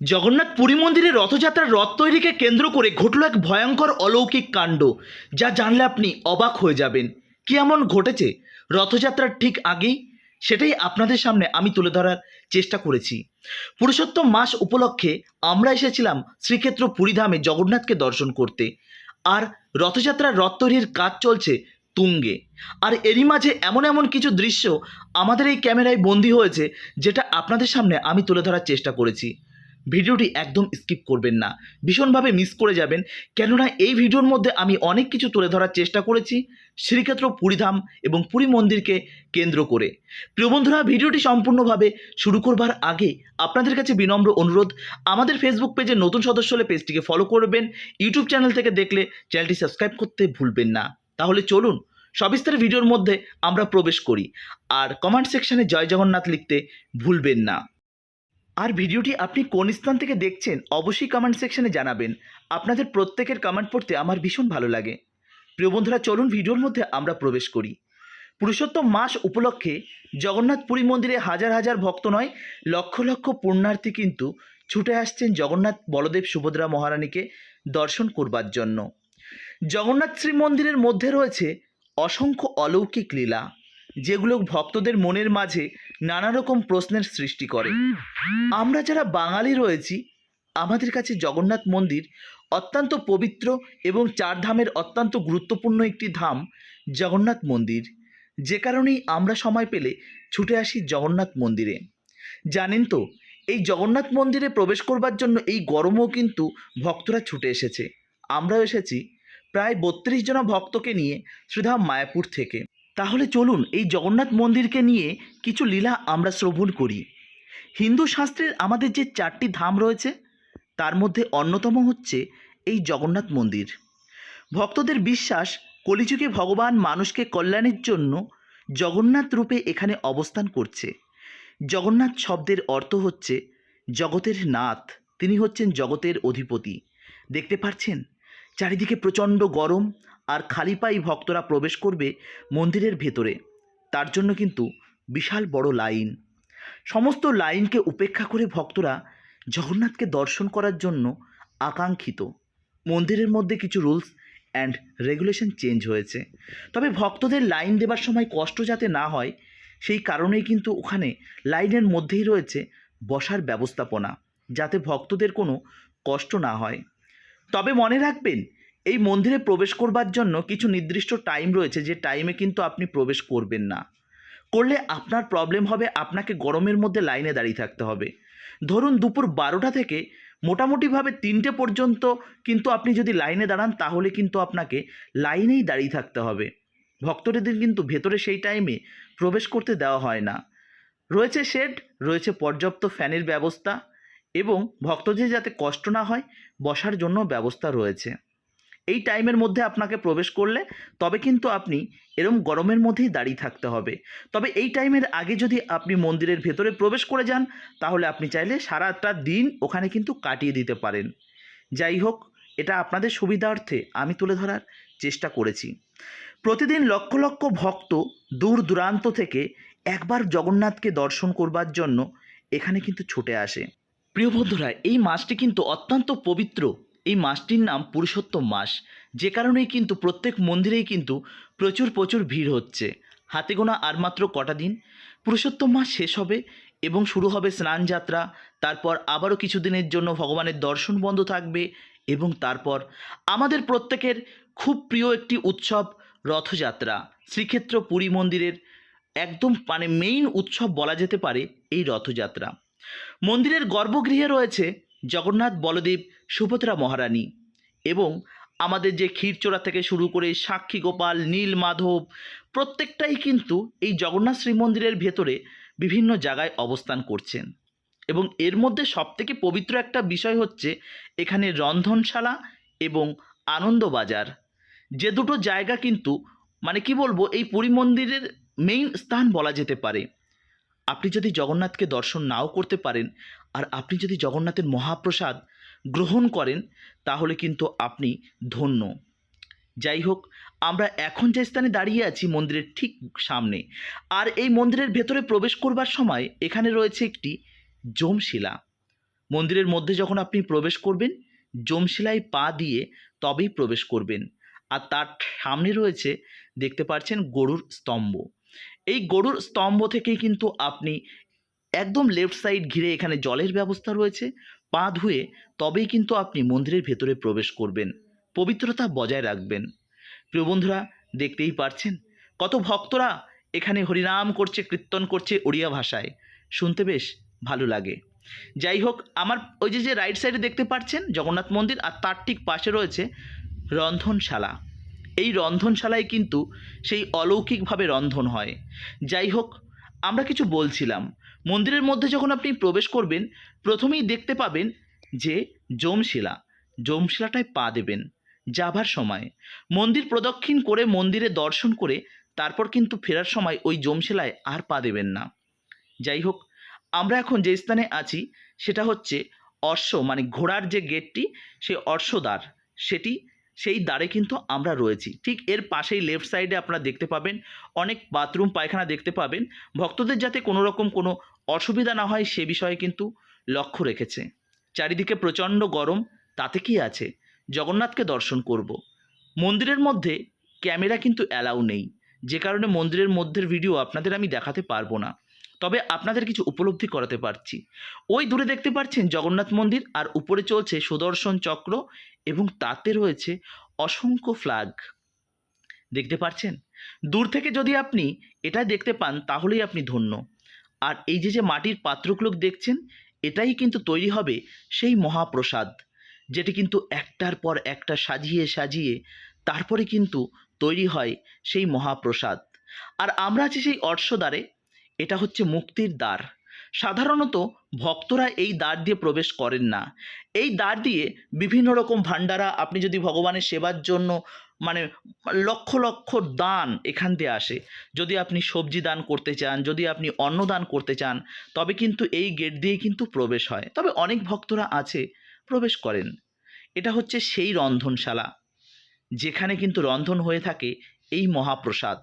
জগন্নাথ পুরী মন্দিরে রথযাত্রার রথ তৈরিকে কেন্দ্র করে ঘটল এক ভয়ঙ্কর অলৌকিক কাণ্ড, যা জানলে আপনি অবাক হয়ে যাবেন। কি এমন ঘটেছে রথযাত্রার ঠিক আগেই, সেটাই আপনাদের সামনে আমি তুলে ধরার চেষ্টা করেছি। পুরুষোত্তম মাস উপলক্ষে আমরা এসেছিলাম শ্রীক্ষেত্র পুরীধামে জগন্নাথকে দর্শন করতে, আর রথযাত্রার রথ তৈরির কাজ চলছে তুঙ্গে। আর এরই মাঝে এমন এমন কিছু দৃশ্য আমাদের এই ক্যামেরায় বন্দী হয়েছে, যেটা আপনাদের সামনে আমি তুলে ধরার চেষ্টা করেছি। ভিডিওটি একদম স্কিপ করবেন না, ভীষণভাবে মিস করে যাবেন, কেননা এই ভিডিওর মধ্যে আমি অনেক কিছু তুলে ধরার চেষ্টা করেছি শ্রীক্ষেত্র পুরীধাম এবং পুরী মন্দিরকে কেন্দ্র করে। প্রিয় বন্ধুরা, ভিডিওটি সম্পূর্ণভাবে শুরু করবার আগে আপনাদের কাছে বিনম্র অনুরোধ, আমাদের ফেসবুক পেজে নতুন সদস্য হলে পেজটিকে ফলো করবেন, ইউটিউব চ্যানেল থেকে দেখলে চ্যানেলটি সাবস্ক্রাইব করতে ভুলবেন না। তাহলে চলুন সবিস্তার ভিডিওর মধ্যে আমরা প্রবেশ করি, আর কমেন্ট সেকশনে জয় জগন্নাথ লিখতে ভুলবেন না। আর ভিডিওটি আপনি কোন স্থান থেকে দেখছেন অবশ্যই কমেন্ট সেকশনে জানাবেন। আপনাদের প্রত্যেকের কমেন্ট পড়তে আমার ভীষণ ভালো লাগে। প্রিয় বন্ধুরা, চলুন ভিডিওর মধ্যে আমরা প্রবেশ করি। পুরুষোত্তম মাস উপলক্ষে জগন্নাথ পুরী মন্দিরে হাজার হাজার ভক্ত নয়, লক্ষ লক্ষ পুণ্যার্থী কিন্তু ছুটে আসছেন জগন্নাথ বলদেব সুভদ্রা মহারানীকে দর্শন করবার জন্য। জগন্নাথ শ্রী মন্দিরের মধ্যে রয়েছে অসংখ্য অলৌকিক লীলা, যেগুলো ভক্তদের মনের মাঝে নানা রকম প্রশ্নের সৃষ্টি করে। আমরা যারা বাঙালি রয়েছি, আমাদের কাছে জগন্নাথ মন্দির অত্যন্ত পবিত্র এবং চার ধামের অত্যন্ত গুরুত্বপূর্ণ একটি ধাম জগন্নাথ মন্দির, যে কারণেই আমরা সময় পেলে ছুটে আসি জগন্নাথ মন্দিরে। জানেন তো, এই জগন্নাথ মন্দিরে প্রবেশ করবার জন্য এই গরমেও কিন্তু ভক্তরা ছুটে এসেছে। আমরাও এসেছি প্রায় 32 জন ভক্তকে নিয়ে শ্রীধাম মায়াপুর থেকে। তাহলে চলুন এই জগন্নাথ মন্দিরকে নিয়ে কিছু লীলা আমরা শ্রবণ করি। হিন্দু শাস্ত্রের আমাদের যে 4টি ধাম রয়েছে, তার মধ্যে অন্যতম হচ্ছে এই জগন্নাথ মন্দির। ভক্তদের বিশ্বাস, কলিযুগে ভগবান মানুষকে কল্যাণের জন্য জগন্নাথ রূপে এখানে অবস্থান করছে। জগন্নাথ শব্দের অর্থ হচ্ছে জগতের নাথ, তিনি হচ্ছেন জগতের অধিপতি। দেখতে পাচ্ছেন চারিদিকে প্রচণ্ড গরম, আর খালি পায়ে ভক্তরা প্রবেশ করবে মন্দিরের ভেতরে, তার জন্য কিন্তু বিশাল বড় লাইন। সমস্ত লাইনকে উপেক্ষা করে ভক্তরা জগন্নাথকে দর্শন করার জন্য আকাঙ্ক্ষিত। মন্দিরের মধ্যে কিছু রুলস অ্যান্ড রেগুলেশন চেঞ্জ হয়েছে, তবে ভক্তদের লাইন দেবার সময় কষ্ট যাতে না হয়, সেই কারণেই কিন্তু ওখানে লাইনের মধ্যেই রয়েছে বসার ব্যবস্থাপনা, যাতে ভক্তদের কোনো কষ্ট না হয়। তবে মনে রাখবেন, এই মন্দিরে প্রবেশ করবার জন্য কিছু নির্দিষ্ট টাইম রয়েছে, যে টাইমে কিন্তু আপনি প্রবেশ করবেন না। করলে আপনার প্রবলেম হবে, আপনাকে গরমের মধ্যে লাইনে দাঁড়িয়ে থাকতে হবে। ধরুন দুপুর 12টা থেকে মোটামুটিভাবে 3টে পর্যন্ত কিন্তু আপনি যদি লাইনে দাঁড়ান, তাহলে কিন্তু আপনাকে লাইনেই দাঁড়িয়ে থাকতে হবে। ভক্তদের কিন্তু ভেতরে সেই টাইমে প্রবেশ করতে দেওয়া হয় না। রয়েছে শেড, রয়েছে পর্যাপ্ত ফ্যানের ব্যবস্থা, এবং ভক্তদের যাতে কষ্ট না হয় বসার জন্য ব্যবস্থা রয়েছে। এই টাইমের মধ্যে আপনাকে প্রবেশ করলে তবে কিন্তু আপনি এরম গরমের মধ্যেই দাঁড়িয়ে থাকতে হবে। তবে এই টাইমের আগে যদি আপনি মন্দিরের ভেতরে প্রবেশ করে যান, তাহলে আপনি চাইলে সারাটা দিন ওখানে কিন্তু কাটিয়ে দিতে পারেন। যাই হোক, এটা আপনাদের সুবিধার্থে আমি তুলে ধরার চেষ্টা করেছি। প্রতিদিন লক্ষ লক্ষ ভক্ত দূর দূরান্ত থেকে একবার জগন্নাথকে দর্শন করবার জন্য এখানে কিন্তু ছুটে আসে। প্রিয় বন্ধুরা, এই মাসটি কিন্তু অত্যন্ত পবিত্র। এই মাসটির নাম পুরুষোত্তম মাস, যে কারণেই কিন্তু প্রত্যেক মন্দিরেই কিন্তু প্রচুর প্রচুর ভিড় হচ্ছে। হাতে গোনা আর মাত্র কটা দিন পুরুষোত্তম মাস শেষ হবে এবং শুরু হবে স্নান যাত্রা। তারপর আবারও কিছুদিনের জন্য ভগবানের দর্শন বন্ধ থাকবে, এবং তারপর আমাদের প্রত্যেকের খুব প্রিয় একটি উৎসব রথযাত্রা। শ্রীক্ষেত্র পুরী মন্দিরের একদম মেইন উৎসব বলা যেতে পারে এই রথযাত্রা। মন্দিরের গর্ভগৃহে রয়েছে জগন্নাথ বলদেব সুভদ্রা মহারানী, এবং আমাদের যে ক্ষীরচোরা থেকে শুরু করে সাক্ষী গোপাল, নীল মাধব, প্রত্যেকটাই কিন্তু এই জগন্নাথ শ্রীমন্দিরের ভেতরে বিভিন্ন জায়গায় অবস্থান করছেন। এবং এর মধ্যে সবথেকে পবিত্র একটা বিষয় হচ্ছে এখানে রন্ধনশালা এবং আনন্দবাজার, যে দুটো জায়গা কিন্তু কি বলবো, এই পুরী মন্দিরের মেইন স্থান বলা যেতে পারে। আপনি যদি জগন্নাথকে দর্শন নাও করতে পারেন, আর আপনি যদি জগন্নাথের মহাপ্রসাদ গ্রহণ করেন, তাহলে কিন্তু আপনি ধন্য। যাই হোক, আমরা এখন যে স্থানে দাঁড়িয়ে আছি মন্দিরের ঠিক সামনে, আর এই মন্দিরের ভেতরে প্রবেশ করবার সময় এখানে রয়েছে একটি যমশিলা। মন্দিরের মধ্যে যখন আপনি প্রবেশ করবেন, যমশিলায় পা দিয়ে তবেই প্রবেশ করবেন। আর তার সামনে রয়েছে, দেখতে পাচ্ছেন, গরুর স্তম্ভ। এই গরুর স্তম্ভ থেকেই কিন্তু আপনি একদম লেফট সাইড ঘিরে এখানে জলের ব্যবস্থা রয়েছে, পা ধুয়ে তবেই কিন্তু আপনি মন্দিরের ভেতরে প্রবেশ করবেন, পবিত্রতা বজায় রাখবেন। প্রিয় বন্ধুরা, দেখতেই পারছেন কত ভক্তরা এখানে হরিনাম করছে, কীর্তন করছে ওড়িয়া ভাষায়, শুনতে বেশ ভালো লাগে। যাই হোক, আমার ওই যে রাইট সাইডে দেখতে পাচ্ছেন জগন্নাথ মন্দির, আর তার ঠিক পাশে রয়েছে রন্ধনশালা। এই রন্ধনশালায় কিন্তু সেই অলৌকিকভাবে রন্ধন হয়। যাই হোক, আমরা কিছু বলছিলাম, মন্দিরের মধ্যে যখন আপনি প্রবেশ করবেন, প্রথমেই দেখতে পাবেন যে যমশিলা, যমশিলাটায় পা দেবেন। যাবার সময় মন্দির প্রদক্ষিণ করে, মন্দিরে দর্শন করে তারপর কিন্তু ফেরার সময় ওই যমশিলায় আর পা দেবেন না। যাই হোক, আমরা এখন যে স্থানে আছি সেটা হচ্ছে অশ্ব, মানে ঘোড়ার যে গেটটি, সেই অশ্বদ্বার, সেই দ্বারে কিন্তু আমরা রয়েছি। ঠিক এর পাশেই লেফট সাইডে আপনারা দেখতে পাবেন অনেক বাথরুম, পায়খানা দেখতে পাবেন। ভক্তদের যাতে কোনো রকম কোনো অসুবিধা না হয় সে বিষয়ে কিন্তু লক্ষ্য রেখেছে। চারিদিকে প্রচণ্ড গরম, তাতে কি আছে, জগন্নাথকে দর্শন করব। মন্দিরের মধ্যে ক্যামেরা কিন্তু অ্যালাউ নেই, যে কারণে মন্দিরের মধ্যের ভিডিও আপনাদের আমি দেখাতে পারবো না, তবে আপনাদের কিছু উপলব্ধি করাতে পারছি। ওই দূরে দেখতে পাচ্ছেন জগন্নাথ মন্দির, আর উপরে চলছে সুদর্শন চক্র, এবং তাতে রয়েছে অসংখ্য ফ্ল্যাগ। দেখতে পাচ্ছেন, দূর থেকে যদি আপনি এটা দেখতে পান তাহলেই আপনি ধন্য। আর এই যে মাটির পাত্রগুলো দেখছেন, এটাই কিন্তু তৈরি হবে সেই মহাপ্রসাদ, যেটি কিন্তু একটার পর একটা সাজিয়ে সাজিয়ে তারপরে কিন্তু তৈরি হয় সেই মহাপ্রসাদ। আর আমরা আছি সেই অশ্বদ্বারে, এটা হচ্ছে মুক্তির দ্বার। সাধারণত ভক্তরা এই দ্বার দিয়ে প্রবেশ করেন না। এই দ্বার দিয়ে বিভিন্ন রকম ভান্ডারা, আপনি যদি ভগবানের সেবার জন্য, মানে লক্ষ লক্ষ দান এখান দিয়ে আসে। যদি আপনি সবজি দান করতে চান, যদি আপনি অন্ন দান করতে চান, তবে কিন্তু এই গেট দিয়ে কিন্তু প্রবেশ হয়। তবে অনেক ভক্তরা আছে প্রবেশ করেন। এটা হচ্ছে সেই রন্ধনশালা, যেখানে কিন্তু রন্ধন হয়ে থাকে এই মহাপ্রসাদ।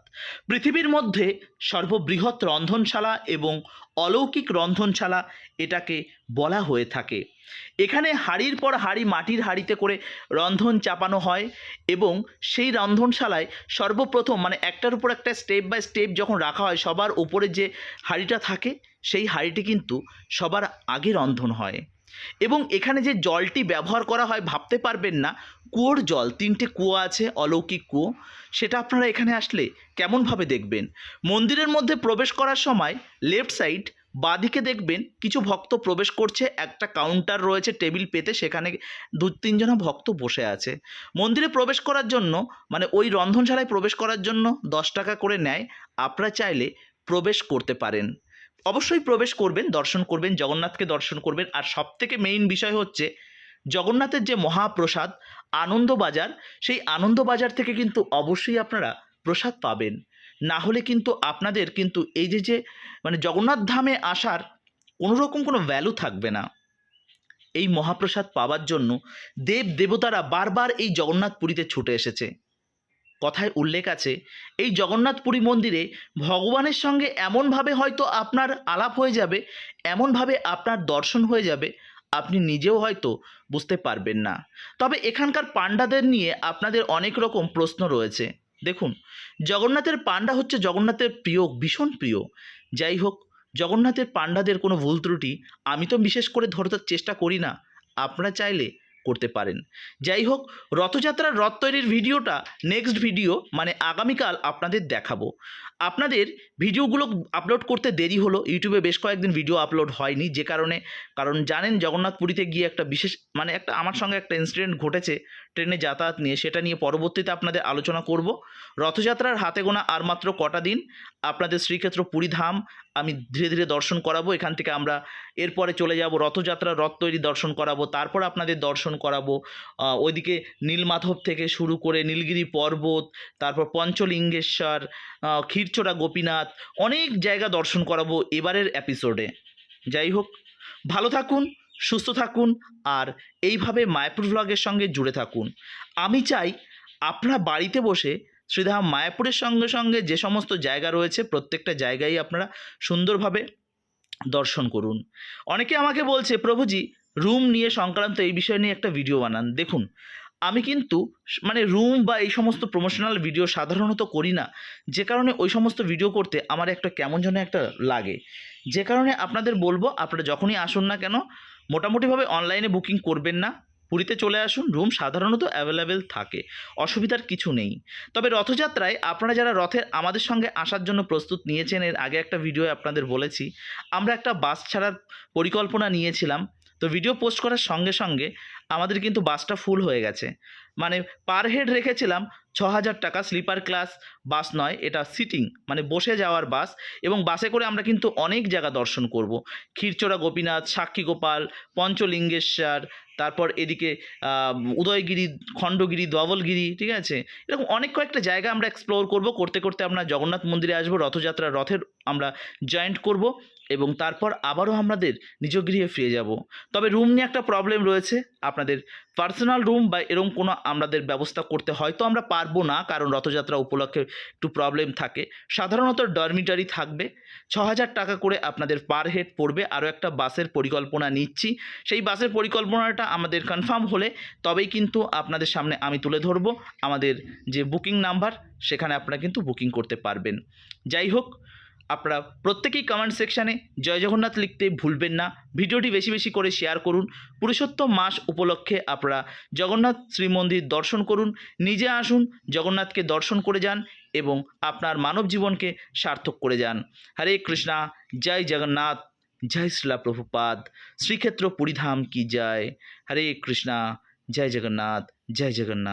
পৃথিবীর মধ্যে সর্ববৃহৎ রন্ধনশালা এবং অলৌকিক রন্ধনশালা এটাকে বলা হয়ে থাকে। এখানে হাঁড়ির পর হাঁড়ি মাটির হাঁড়িতে করে রন্ধন চাপানো হয়, এবং সেই রন্ধনশালায় সর্বপ্রথম, মানে একটার উপর একটা স্টেপ বাই স্টেপ যখন রাখা হয়, সবার উপরে যে হাঁড়িটা থাকে সেই হাঁড়িটি কিন্তু সবার আগে রন্ধন হয়। এবং এখানে যে জলটি ব্যবহার করা হয় ভাবতে পারবেন না, কুয়োর জল, 3টে কুয়ো আছে, অলৌকিক কুয়ো। সেটা আপনারা এখানে আসলে কেমনভাবে দেখবেন। মন্দিরের মধ্যে প্রবেশ করার সময় লেফট সাইড বাঁদিকে দেখবেন কিছু ভক্ত প্রবেশ করছে, একটা কাউন্টার রয়েছে টেবিল পেতে, সেখানে 2-3 জন ভক্ত বসে আছে। মন্দিরে প্রবেশ করার জন্য, মানে ওই রন্ধনশালায় প্রবেশ করার জন্য 10 টাকা করে নেয়। আপনারা চাইলে প্রবেশ করতে পারেন, অবশ্যই প্রবেশ করবেন, দর্শন করবেন, জগন্নাথকে দর্শন করবেন। আর সবথেকে মেইন বিষয় হচ্ছে জগন্নাথের যে মহাপ্রসাদ আনন্দবাজার, সেই আনন্দবাজার থেকে কিন্তু অবশ্যই আপনারা প্রসাদ পাবেন। না হলে কিন্তু আপনাদের কিন্তু এই যে মানে জগন্নাথ ধামে আসার কোনো রকম কোনো ভ্যালু থাকবে না। এই মহাপ্রসাদ পাওয়ার জন্য দেব দেবতারা বারবার এই জগন্নাথ পুরীতে ছুটে এসেছে। কথায় উল্লেখ আছে, এই জগন্নাথ পুরী মন্দিরে ভগবানের সঙ্গে এমনভাবে হয়তো আপনার আলাপ হয়ে যাবে, এমনভাবে আপনার দর্শন হয়ে যাবে, আপনি নিজেও হয়তো বুঝতে পারবেন না। তবে এখানকার পাণ্ডাদের নিয়ে আপনাদের অনেক রকম প্রশ্ন রয়েছে। দেখুন, জগন্নাথের পাণ্ডা হচ্ছে জগন্নাথের প্রিয়, ভীষণ প্রিয়। যাই হোক, জগন্নাথের পাণ্ডাদের কোনো ভুল ত্রুটি আমি তো বিশেষ করে ধরতে চেষ্টা করি না, আপনারা চাইলে করতে পারেন। যাই হোক, রথযাত্রার রথ তৈরির ভিডিওটা নেক্সট ভিডিও, মানে আগামীকাল আপনাদের দেখাবো। আপনাদের ভিডিওগুলো আপলোড করতে দেরি হলো, ইউটিউবে বেশ কয়েকদিন ভিডিও আপলোড হয়নি, যে কারণ জানেন জগন্নাথ পুরীতে গিয়ে একটা বিশেষ, মানে একটা আমার সঙ্গে একটা ইনসিডেন্ট ঘটেছে ট্রেনে যাতায়াত নিয়ে, সেটা নিয়ে পরবর্তীতে আপনাদের আলোচনা করব। রথযাত্রার হাতে গোনা আর মাত্র কটা দিন, আপনাদের শ্রীক্ষেত্র পুরী ধাম আমি ধীরে ধীরে দর্শন করাবো। এখান থেকে আমরা এরপরে চলে যাব রথযাত্রার রথ তৈরি দর্শন করাবো, তারপর আপনাদের দর্শন করাবো ওইদিকে নীলমাধব থেকে শুরু করে নীলগিরি পর্বত, তারপর পঞ্চলিঙ্গেশ্বর, ক্ষীরচোরা গোপীনাথ, অনেক জায়গা দর্শন করাবো এবারের এপিসোডে। যাই হোক, ভালো থাকুন, সুস্থ থাকুন, আর এইভাবে মায়াপুর ভ্লগের সঙ্গে জুড়ে থাকুন। আমি চাই আপনারা বাড়িতে বসে শ্রীধাম মায়াপুরের সঙ্গে সঙ্গে যে সমস্ত জায়গা রয়েছে প্রত্যেকটা জায়গায় আপনারা সুন্দরভাবে দর্শন করুন। অনেকে আমাকে বলছে, প্রভুজি রুম নিয়ে সংক্রান্ত এই বিষয় নিয়ে একটা ভিডিও বানান। দেখুন, আমি কিন্তু মানে রুম বা এই সমস্ত প্রমোশনাল ভিডিও সাধারণত করি না, যে কারণে ওই সমস্ত ভিডিও করতে আমার একটা কেমন যেন একটা লাগে। যে কারণে আপনাদের বলবো, আপনারা যখনই আসুন না কেন মোটামুটিভাবে অনলাইনে বুকিং করবেন না, পুরীতে চলে আসুন। রুম সাধারণত অ্যাভেলেবেল থাকে, অসুবিধার কিছু নেই। তবে রথযাত্রায় আপনারা যারা রথের আমাদের সঙ্গে আসার জন্য প্রস্তুত নিয়েছেন, এর আগে একটা ভিডিওয়ে আপনাদের বলেছি আমরা একটা বাস ছাড়ার পরিকল্পনা নিয়েছিলাম। তো ভিডিও পোস্ট করার সঙ্গে সঙ্গে আমাদের কিন্তু বাসটা ফুল হয়ে গেছে। মানে পার হেড রেখেছিলাম ৬,০০০ টাকা। স্লিপার ক্লাস বাস নয়, এটা সিটিং মানে বসে যাওয়ার বাস। এবং বাসে করে আমরা কিন্তু অনেক জায়গা দর্শন করব। ক্ষীরচোরা গোপীনাথ, সাক্ষীগোপাল, পঞ্চলিঙ্গেশ্বর, তারপর এদিকে উদয়গিরি, খণ্ডগিরি, ধবলগিরি, ঠিক আছে? এরকম অনেক কয়েকটা জায়গা আমরা এক্সপ্লোর করব। করতে করতে আমরা জগন্নাথ মন্দিরে আসবো, রথযাত্রা রথের আমরা জয়েন্ট করব এবং তারপর আবারও আমাদের নিজ গৃহে ফিরে যাব। তবে রুম নিয়ে একটা প্রবলেম রয়েছে। আপনাদের পার্সোনাল রুম বা এরকম কোনো আমাদের ব্যবস্থা করতে হয়তো আমরা পারবো না, কারণ রথযাত্রা উপলক্ষে একটু প্রবলেম থাকে। সাধারণত ডরমিটারি থাকবে। ৬,০০০ টাকা করে আপনাদের পার হেড পড়বে। আরও একটা বাসের পরিকল্পনা নিচ্ছি, সেই বাসের পরিকল্পনাটা আমাদের কনফার্ম হলে তবেই কিন্তু আপনাদের সামনে আমি তুলে ধরবো। আমাদের যে বুকিং নাম্বার, সেখানে আপনারা কিন্তু বুকিং করতে পারবেন। যাই হোক, আপনারা প্রত্যেকেই কমেন্ট সেকশানে জয় জগন্নাথ লিখতে ভুলবেন না। ভিডিওটি বেশি বেশি করে শেয়ার করুন। পুরুষোত্তম মাস উপলক্ষে আপনারা জগন্নাথ শ্রীমন্দির দর্শন করুন, নিজে আসুন, জগন্নাথকে দর্শন করে যান এবং আপনার মানব জীবনকে সার্থক করে যান। হরে কৃষ্ণা, জয় জগন্নাথ, জয় শ্রীলা প্রভুপাদ, শ্রীক্ষেত্র পুরীধাম কি জয়। হরে কৃষ্ণা, জয় জগন্নাথ, জয় জগন্নাথ।